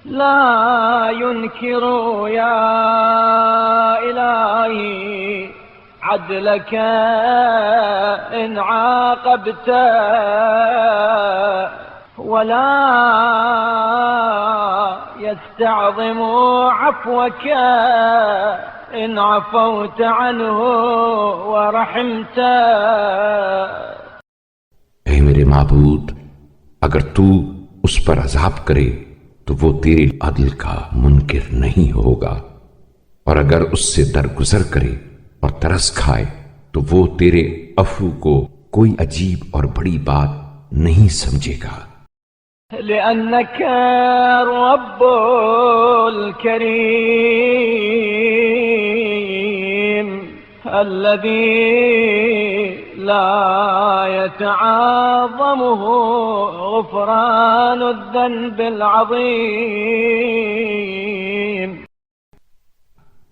لا ينكر يا إلهي عدلك إن عاقبت ولا يستعظم عفوك إن عفوت عنه ورحمت. اے میرے معبود، اگر تو اس پر عذاب کرے تو وہ تیرے عدل کا منکر نہیں ہوگا، اور اگر اس سے درگزر کرے اور ترس کھائے تو وہ تیرے عفو کو کوئی عجیب اور بڑی بات نہیں سمجھے گا۔ لأنك رب الكريم الذي لا يتعاظمه غفران الذنب العظيم.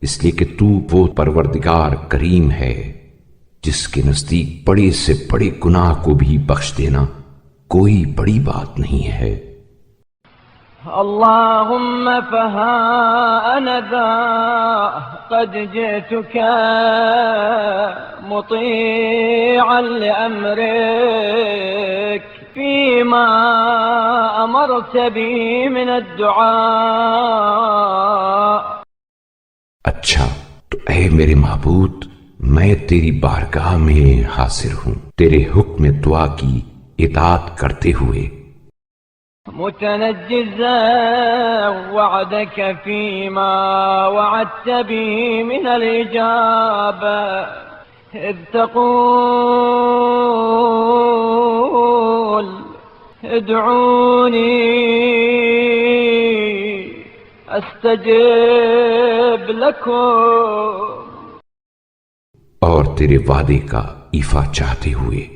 اس لیے کہ تو وہ پروردگار کریم ہے جس کے نزدیک بڑے سے بڑے گناہ کو بھی بخش دینا کوئی بڑی بات نہیں ہے۔ اللهم فها أنا ذا قد جئتك مطيعا لأمرك فيما أمرت به من الدعاء. اچھا تو اے میرے معبود، میں تیری بارگاہ میں حاضر ہوں تیرے حکم دعا کی اطاعت کرتے ہوئے، متنجزا وعدك فيما وعدت به من الإجابة إذ تقول ادعوني استجب لكم. اور تیرے وعدے کا ایفا چاہتے ہوئے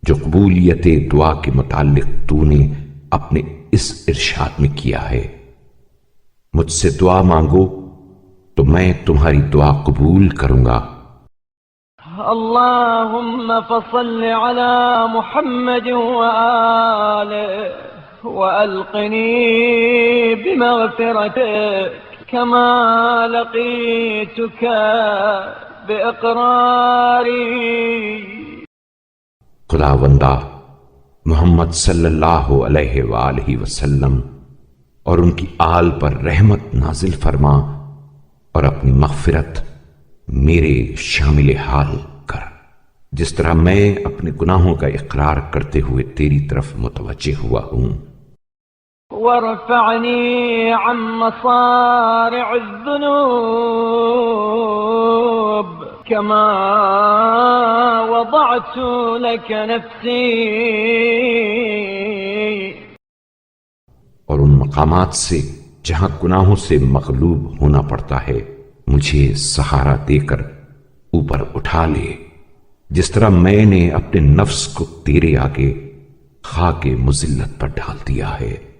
جو قبولیت دعا کے متعلق تو نے اپنے اس ارشاد میں کیا ہے، مجھ سے دعا مانگو تو میں تمہاری دعا قبول کروں گا۔ اللهم فصل على محمد وآله وألقني بمغفرتك كما لقيتك بإقراري. خداوندہ محمد صلی اللہ علیہ وآلہ وسلم اور ان کی آل پر رحمت نازل فرما اور اپنی مغفرت میرے شامل حال کر، جس طرح میں اپنے گناہوں کا اقرار کرتے ہوئے تیری طرف متوجہ ہوا ہوں۔ وارفعني عن مصارع الذنوب كما وضعت لك نفسي. اور ان مقامات سے جہاں گناہوں سے مغلوب ہونا پڑتا ہے مجھے سہارا دے کر اوپر اٹھا لے، جس طرح میں نے اپنے نفس کو تیرے آگے خاک مذلت پر ڈال دیا ہے۔